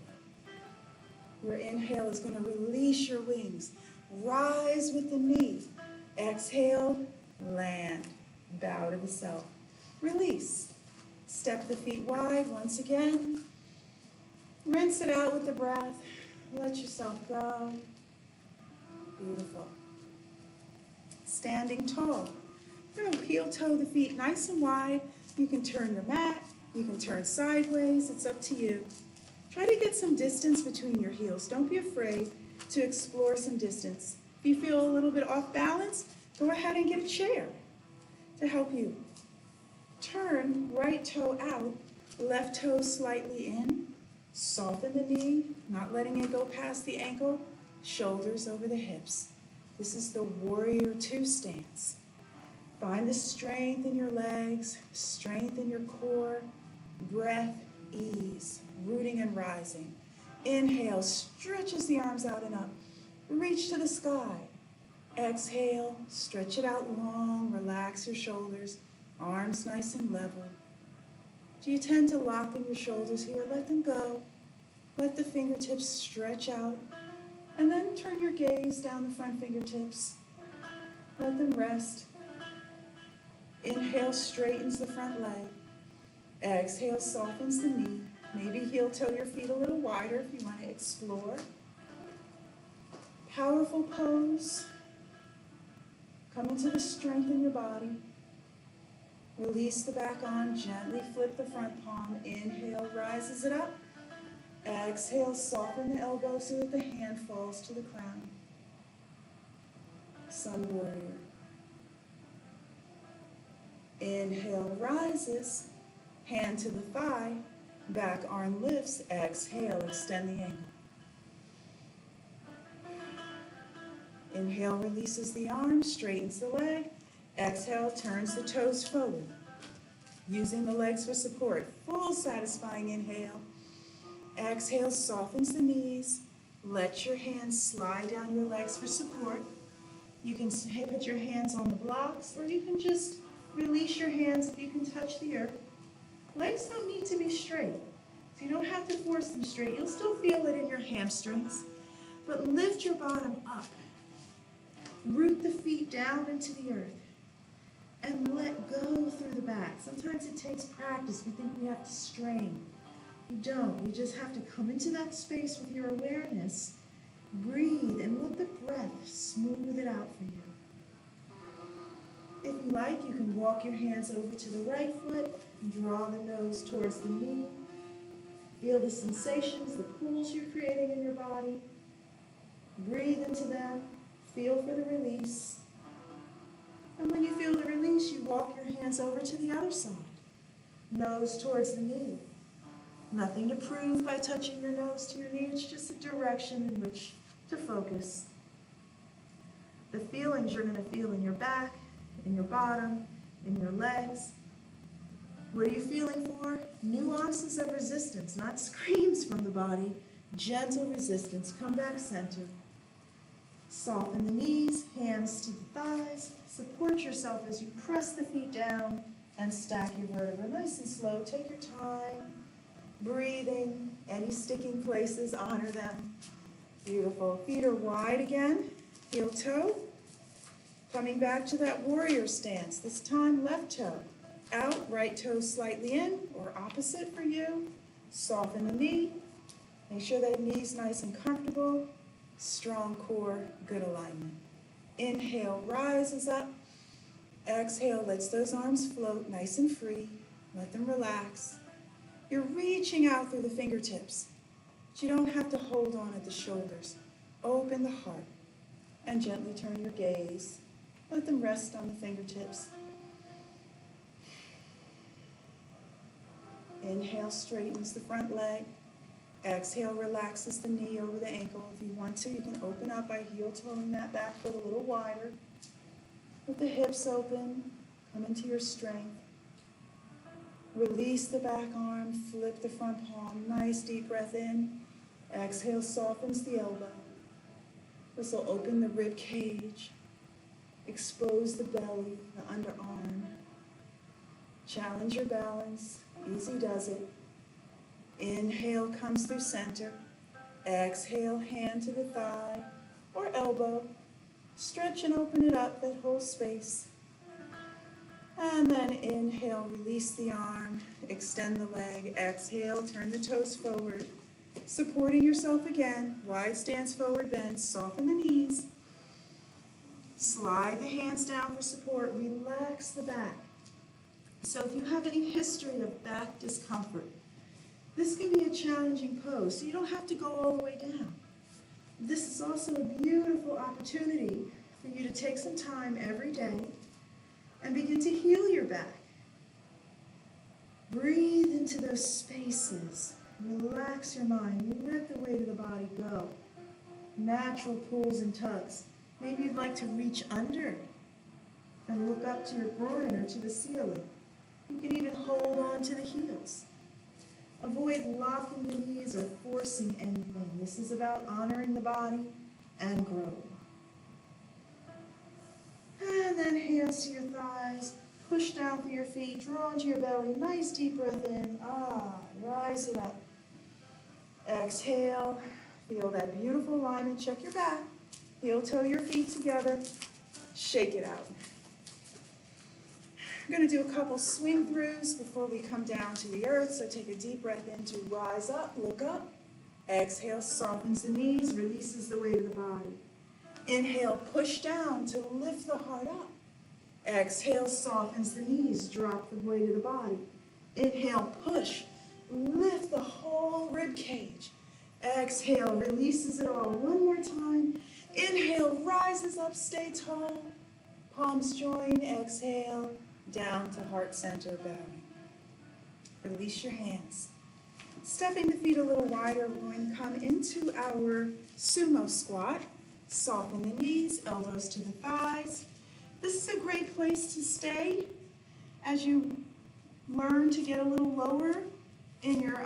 Your inhale is going to release your wings. Rise with the knees. Exhale, land. Bow to the self. Release. Step the feet wide once again. Rinse it out with the breath. Let yourself go. Beautiful. Standing tall. You're going to heel toe the feet nice and wide. You can turn your mat. You can turn sideways. It's up to you. Try to get some distance between your heels. Don't be afraid to explore some distance. If you feel a little bit off balance, go ahead and get a chair to help you. Turn right toe out, left toe slightly in. Soften the knee, not letting it go past the ankle. Shoulders over the hips. This is the warrior two stance. Find the strength in your legs, strength in your core, breath, ease, rooting and rising. Inhale, stretches the arms out and up. Reach to the sky. Exhale, stretch it out long, relax your shoulders, arms nice and level. Do you tend to lock in your shoulders here? Let them go. Let the fingertips stretch out. And then turn your gaze down the front fingertips. Let them rest. Inhale, straightens the front leg. Exhale, softens the knee. Maybe heel toe your feet a little wider if you want to explore. Powerful pose. Come into the strength in your body. Release the back arm, gently flip the front palm. Inhale, rises it up. Exhale, soften the elbow so that the hand falls to the crown. Sun warrior. Inhale, rises. Hand to the thigh. Back arm lifts. Exhale, extend the ankle. Inhale, releases the arm, straightens the leg. Exhale, turns the toes forward. Using the legs for support. Full satisfying inhale. Exhale, softens the knees. Let your hands slide down your legs for support. You can put your hands on the blocks, or you can just release your hands if you can touch the earth. Legs don't need to be straight. So you don't have to force them straight. You'll still feel it in your hamstrings, but lift your bottom up. Root the feet down into the earth and let go through the back. Sometimes it takes practice. We think we have to strain. You don't. You just have to come into that space with your awareness, breathe, and let the breath smooth it out for you. If you like, you can walk your hands over to the right foot and draw the nose towards the knee. Feel the sensations, the pools you're creating in your body. Breathe into them. Feel for the release. And when you feel the release, you walk your hands over to the other side. Nose towards the knee. Nothing to prove by touching your nose to your knee. It's just a direction in which to focus. The feelings you're going to feel in your back, in your bottom, in your legs. What are you feeling for? Nuances of resistance, not screams from the body. Gentle resistance. Come back center. Soften the knees, hands to the thighs. Support yourself as you press the feet down and stack your vertebrae. Nice and slow. Take your time. Breathing. Any sticking places, honor them. Beautiful. Feet are wide again. Heel toe. Coming back to that warrior stance. This time left toe out, right toe slightly in, or opposite for you. Soften the knee. Make sure that knee's nice and comfortable. Strong core, good alignment. Inhale, rises up. Exhale, lets those arms float nice and free. Let them relax. You're reaching out through the fingertips, but you don't have to hold on at the shoulders. Open the heart and gently turn your gaze. Let them rest on the fingertips. Inhale, straightens the front leg. Exhale, relaxes the knee over the ankle. If you want to, you can open up by heel-toeing that back foot a little wider. With the hips open, come into your strength. Release the back arm, flip the front palm. Nice deep breath in. Exhale, softens the elbow. This will open the rib cage. Expose the belly, the underarm. Challenge your balance. Easy does it. Inhale comes through center. Exhale, hand to the thigh or elbow. Stretch and open it up, that whole space. And then inhale, release the arm, extend the leg. Exhale, turn the toes forward. Supporting yourself again. Wide stance, forward bend. Soften the knees. Slide the hands down for support. Relax the back. So if you have any history of back discomfort, this can be a challenging pose, so you don't have to go all the way down. This is also a beautiful opportunity for you to take some time every day and begin to heal your back. Breathe into those spaces. Relax your mind. Let the weight of the body go. Natural pulls and tugs. Maybe you'd like to reach under and look up to your groin or to the ceiling. You can even hold on to the heels. Avoid locking the knees or forcing anything. This is about honoring the body and growing. And then hands to your thighs. Push down through your feet. Draw into your belly. Nice deep breath in. Rise it up. Exhale. Feel that beautiful alignment. Check your back. Heel toe your feet together. Shake it out. We're going to do a couple swing throughs before we come down to the earth. So take a deep breath in to rise up, look up. Exhale, softens the knees, releases the weight of the body. Inhale, push down to lift the heart up. Exhale, softens the knees, drop the weight of the body. Inhale, push, lift the whole rib cage. Exhale, releases it all. One more time. Inhale, rises up, stay tall. Palms join, exhale. Down to heart center, bowing. Release your hands. Stepping the feet a little wider, we're going to come into our sumo squat. Soften the knees, elbows to the thighs. This is a great place to stay as you learn to get a little lower in your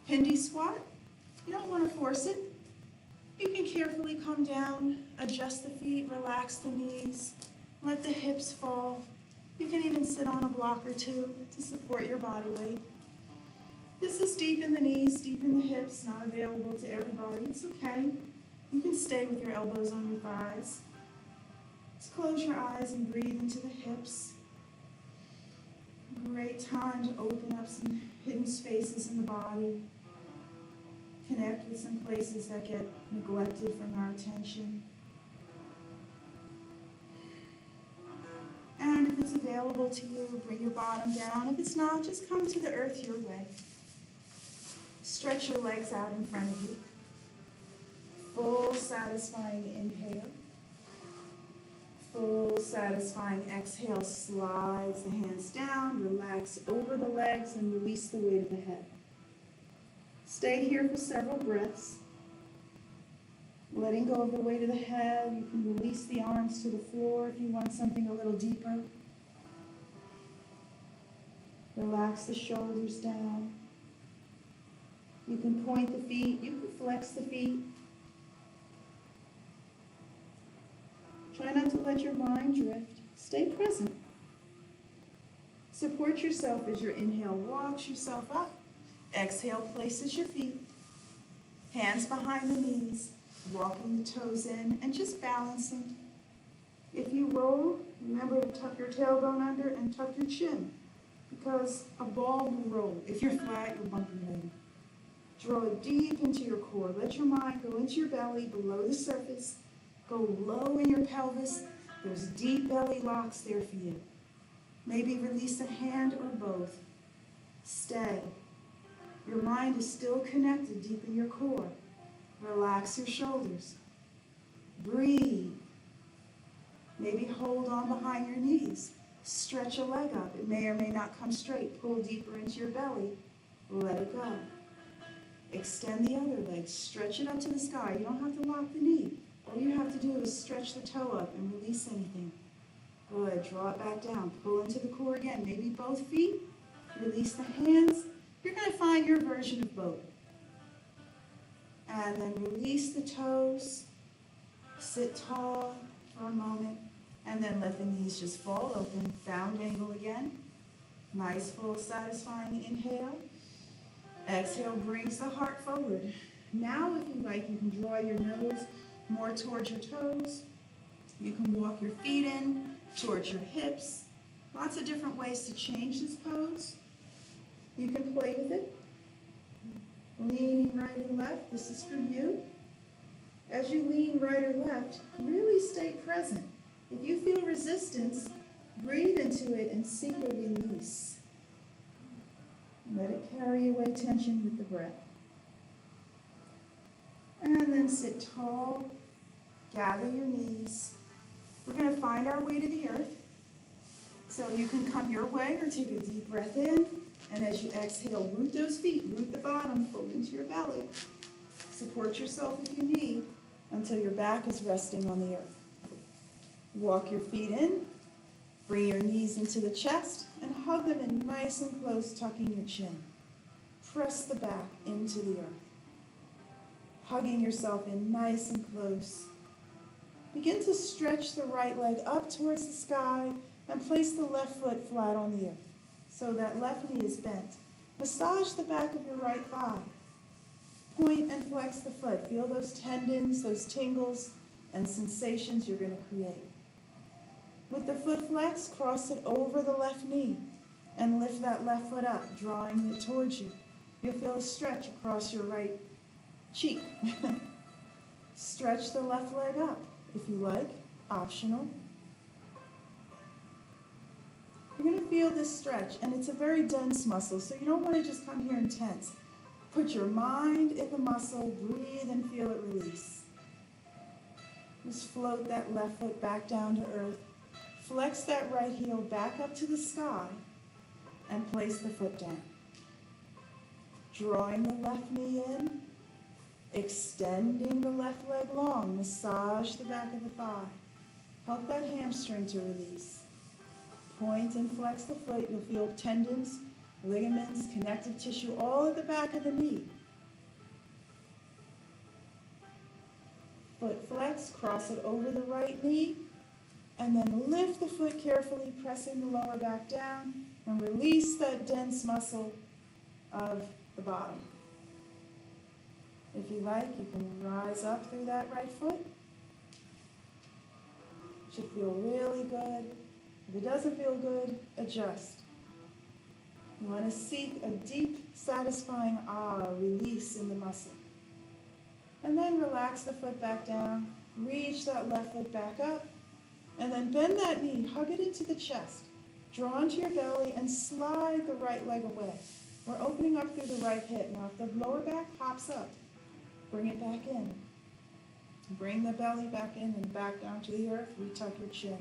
Hindi squat. You don't want to force it. You can carefully come down, adjust the feet, relax the knees, let the hips fall. You can even sit on a block or two to support your body weight. This is deep in the knees, deep in the hips, not available to everybody. It's okay. You can stay with your elbows on your thighs. Just close your eyes and breathe into the hips. Great time to open up some hidden spaces in the body. Connect with some places that get neglected from our attention. And if it's available to you, bring your bottom down. If it's not, just come to the earth your way. Stretch your legs out in front of you. Full satisfying inhale. Full satisfying exhale. Slides the hands down, relax over the legs, and release the weight of the head. Stay here for several breaths. Letting go of the weight of the head, you can release the arms to the floor if you want something a little deeper. Relax the shoulders down. You can point the feet, you can flex the feet. Try not to let your mind drift. Stay present. Support yourself as your inhale walks yourself up. Exhale places your feet. Hands behind the knees. Walking the toes in and just balancing. If you roll, remember to tuck your tailbone under and tuck your chin, because a ball will roll. If you're flat, you'll bump your leg. Draw it deep into your core. Let your mind go into your belly, below the surface. Go low in your pelvis. There's deep belly locks there for you. Maybe release a hand or both. Stay. Your mind is still connected deep in your core. Relax your shoulders. Breathe. Maybe hold on behind your knees. Stretch a leg up. It may or may not come straight. Pull deeper into your belly. Let it go. Extend the other leg. Stretch it up to the sky. You don't have to lock the knee. All you have to do is stretch the toe up and release anything. Good. Draw it back down. Pull into the core again. Maybe both feet. Release the hands. You're going to find your version of both. And then release the toes. Sit tall for a moment. And then let the knees just fall open. Down angle again. Nice, full, satisfying inhale. Exhale brings the heart forward. Now, if you like, you can draw your nose more towards your toes. You can walk your feet in towards your hips. Lots of different ways to change this pose. You can play with it. Leaning right and left. This is for you. As you lean right or left, really stay present. If you feel resistance, breathe into it and seek a release. Let it carry away tension with the breath. And then sit tall. Gather your knees. We're going to find our way to the earth. So you can come your way or take a deep breath in. And as you exhale, root those feet. Root the bottom. Pull into your belly. Support yourself if you need until your back is resting on the earth. Walk your feet in. Bring your knees into the chest and hug them in nice and close, tucking your chin. Press the back into the earth. Hugging yourself in nice and close. Begin to stretch the right leg up towards the sky and place the left foot flat on the earth so that left knee is bent. Massage the back of your right thigh. Point and flex the foot. Feel those tendons, those tingles, and sensations you're going to create. With the foot flex, cross it over the left knee and lift that left foot up, drawing it towards you. You'll feel a stretch across your right cheek. Stretch the left leg up, if you like, optional. You're going to feel this stretch, and it's a very dense muscle, so you don't want to just come here and tense. Put your mind in the muscle, breathe, and feel it release. Just float that left foot back down to earth. Flex that right heel back up to the sky and place the foot down. Drawing the left knee in, extending the left leg long, massage the back of the thigh. Help that hamstring to release. Point and flex the foot. You'll feel tendons, ligaments, connective tissue all at the back of the knee. Foot flex, cross it over the right knee. And then lift the foot carefully, pressing the lower back down, and release that dense muscle of the bottom. If you like, you can rise up through that right foot. Should feel really good. If it doesn't feel good, adjust. You want to seek a deep, satisfying release in the muscle. And then relax the foot back down, reach that left foot back up, and then bend that knee, hug it into the chest. Draw into your belly and slide the right leg away. We're opening up through the right hip. Now if the lower back pops up, bring it back in. Bring the belly back in and back down to the earth. Retuck your chin.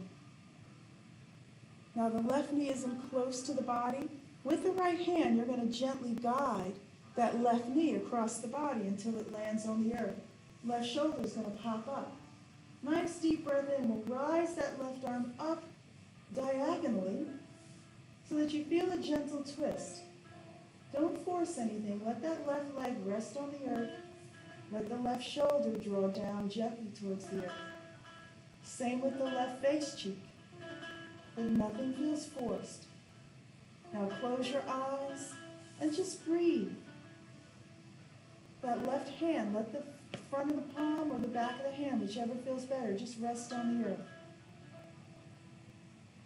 Now the left knee is in close to the body. With the right hand, you're going to gently guide that left knee across the body until it lands on the earth. Left shoulder is going to pop up. Nice deep breath in. We'll rise that left arm up diagonally so that you feel a gentle twist. Don't force anything. Let that left leg rest on the earth. Let the left shoulder draw down gently towards the earth. Same with the left face cheek. But nothing feels forced. Now close your eyes and just breathe. That left hand, let the front of the palm or the back of the hand, whichever feels better, just rest on the earth.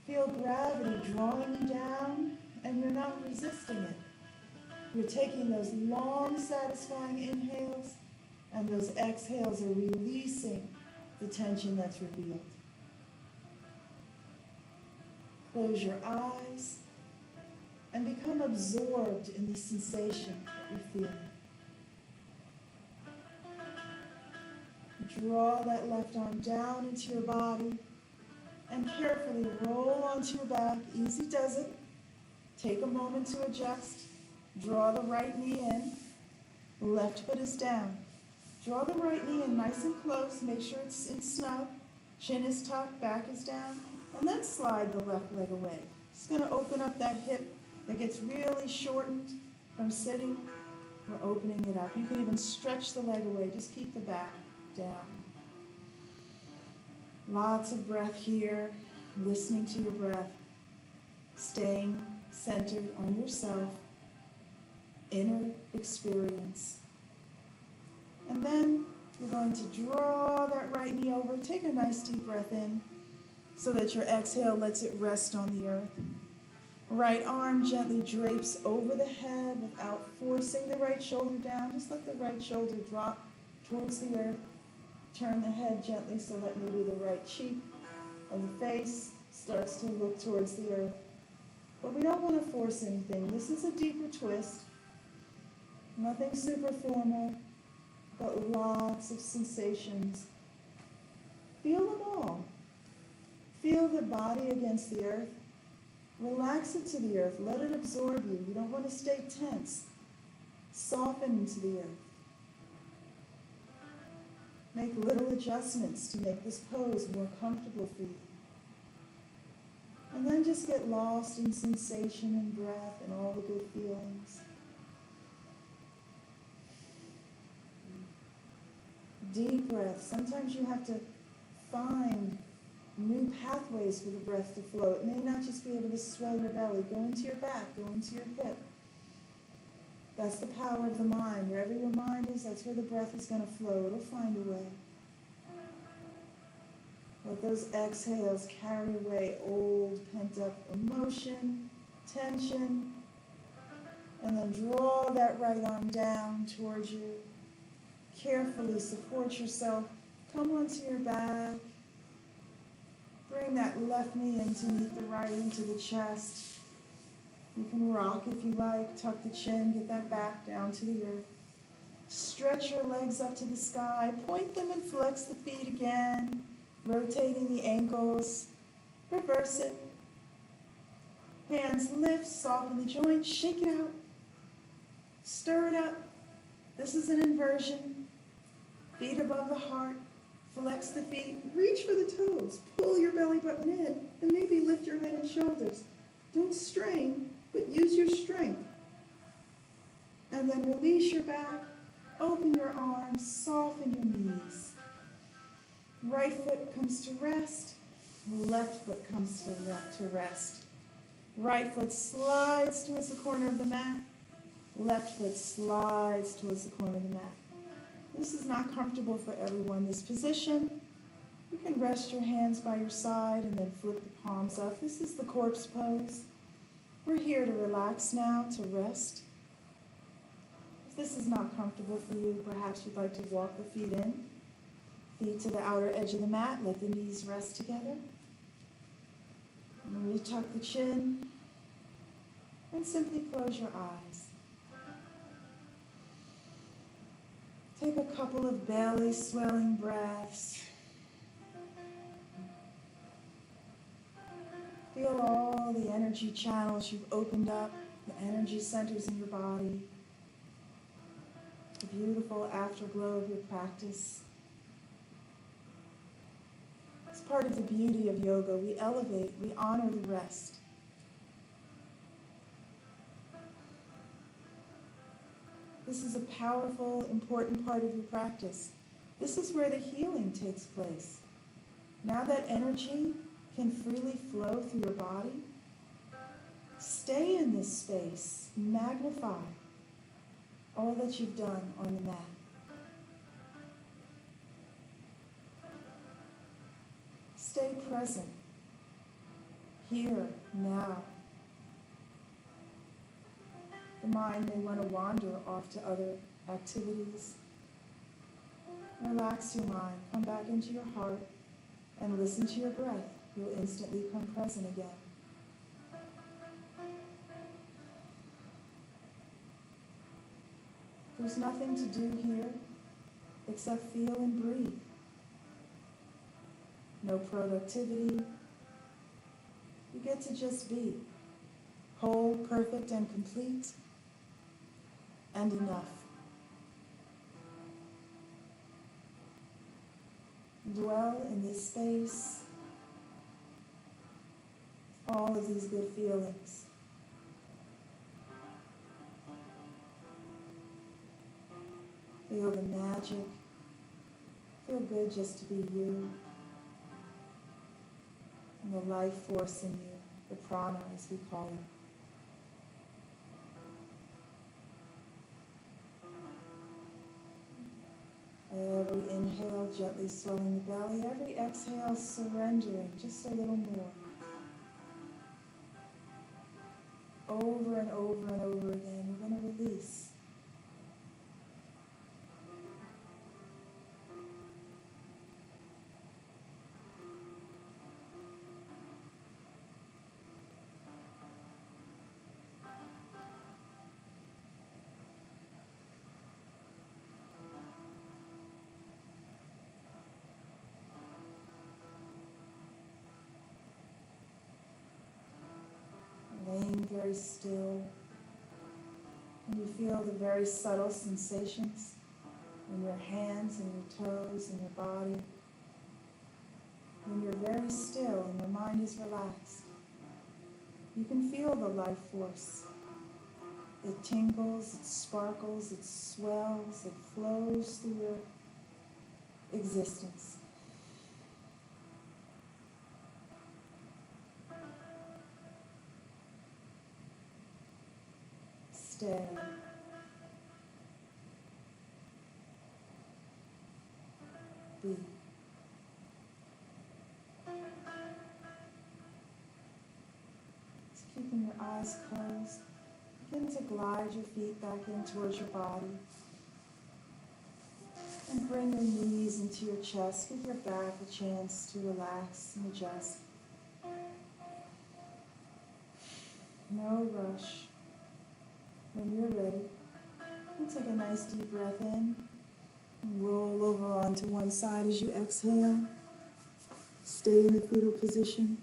Feel gravity drawing you down, and you're not resisting it. You're taking those long, satisfying inhales, and those exhales are releasing the tension that's revealed. Close your eyes and become absorbed in the sensation that you're feeling. Draw that left arm down into your body and carefully roll onto your back. Easy does it. Take a moment to adjust. Draw the right knee in. Left foot is down. Draw the right knee in nice and close. Make sure it's snug. Chin is tucked, back is down. And then slide the left leg away. It's going to open up that hip that gets really shortened from sitting. We're opening it up. You can even stretch the leg away. Just keep the back down. Lots of breath here. Listening to your breath. Staying centered on yourself. Inner experience. And then we're going to draw that right knee over. Take a nice deep breath in so that your exhale lets it rest on the earth. Right arm gently drapes over the head without forcing the right shoulder down. Just let the right shoulder drop towards the earth. Turn the head gently so that maybe the right cheek of the face starts to look towards the earth. But we don't want to force anything. This is a deeper twist. Nothing super formal, but lots of sensations. Feel them all. Feel the body against the earth. Relax it to the earth. Let it absorb you. You don't want to stay tense. Soften into the earth. Make little adjustments to make this pose more comfortable for you. And then just get lost in sensation and breath and all the good feelings. Deep breath. Sometimes you have to find new pathways for the breath to flow. It may not just be able to swell your belly. Go into your back. Go into your hip. That's the power of the mind. Wherever your mind is, that's where the breath is going to flow. It'll find a way. Let those exhales carry away old pent-up emotion, tension, and then draw that right arm down towards you. Carefully support yourself. Come onto your back. Bring that left knee in to meet the right into the chest. You can rock if you like. Tuck the chin. Get that back down to the earth. Stretch your legs up to the sky. Point them and flex the feet again. Rotating the ankles. Reverse it. Hands lift. Soften the joint. Shake it out. Stir it up. This is an inversion. Feet above the heart. Flex the feet. Reach for the toes. Pull your belly button in. And maybe lift your head and shoulders. Don't strain, but use your strength. And then release your back. Open your arms. Soften your knees. Right foot comes to rest. Left foot comes to rest. Right foot slides towards the corner of the mat. Left foot slides towards the corner of the mat. This is not comfortable for everyone. This position, you can rest your hands by your side and then flip the palms up. This is the corpse pose. We're here to relax now, to rest. If this is not comfortable for you, perhaps you'd like to walk the feet in. Feet to the outer edge of the mat. Let the knees rest together. And retuck the chin. And simply close your eyes. Take a couple of belly swelling breaths. Feel all the energy channels you've opened up, the energy centers in your body, the beautiful afterglow of your practice. It's part of the beauty of yoga. We elevate, we honor the rest. This is a powerful, important part of your practice. This is where the healing takes place. Now that energy can freely flow through your body, stay in this space, magnify all that you've done on the mat. Stay present, here, now. The mind may want to wander off to other activities. Relax your mind, come back into your heart, and listen to your breath. You'll instantly come present again. There's nothing to do here except feel and breathe. No productivity. You get to just be whole, perfect, and complete, and enough. Dwell in this space, all of these good feelings. Feel the magic. Feel good just to be you. And the life force in you, the prana as we call it. Every inhale, gently swelling the belly. Every exhale, surrendering just a little more. Over and over and over again, we're going to release. Laying very still, and you feel the very subtle sensations in your hands and your toes and your body. When you're very still and your mind is relaxed, you can feel the life force. It tingles, it sparkles, it swells, it flows through your existence. Stay. Be. Just keeping your eyes closed. Begin to glide your feet back in towards your body. And bring your knees into your chest. Give your back a chance to relax and adjust. No rush. When you're ready, you take a nice deep breath in and roll over onto one side as you exhale. Stay in the fetal position.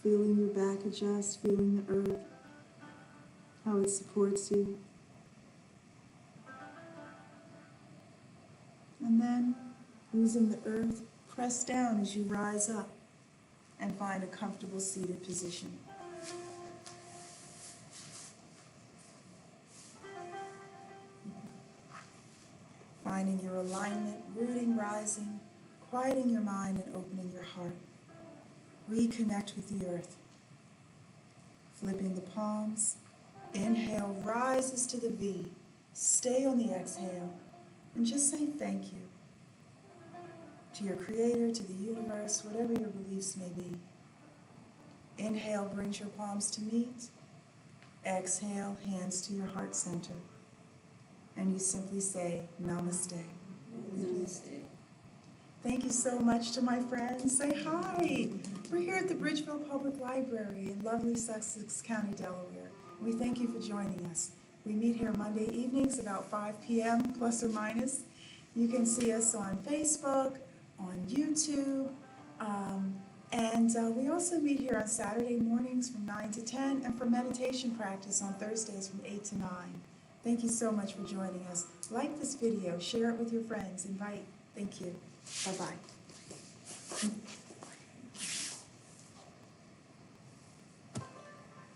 Feeling your back adjust, feeling the earth, how it supports you. And then, using the earth, press down as you rise up and find a comfortable seated position. Finding your alignment, rooting, rising, quieting your mind and opening your heart. Reconnect with the earth. flipping the palms. Inhale rises to the V. Stay on the exhale and just say thank you to your Creator, to the universe, whatever your beliefs may be. Inhale brings your palms to meet. Exhale, hands to your heart center. And you simply say, Namaste. Namaste. Thank you so much to my friends. Say hi. We're here at the Bridgeville Public Library in lovely Sussex County, Delaware. We thank you for joining us. We meet here Monday evenings about 5 p.m. plus or minus. You can see us on Facebook, on YouTube, and we also meet here on Saturday mornings from 9 to 10 and for meditation practice on Thursdays from 8 to 9. Thank you so much for joining us. Like this video, share it with your friends, invite. Thank you. Bye-bye.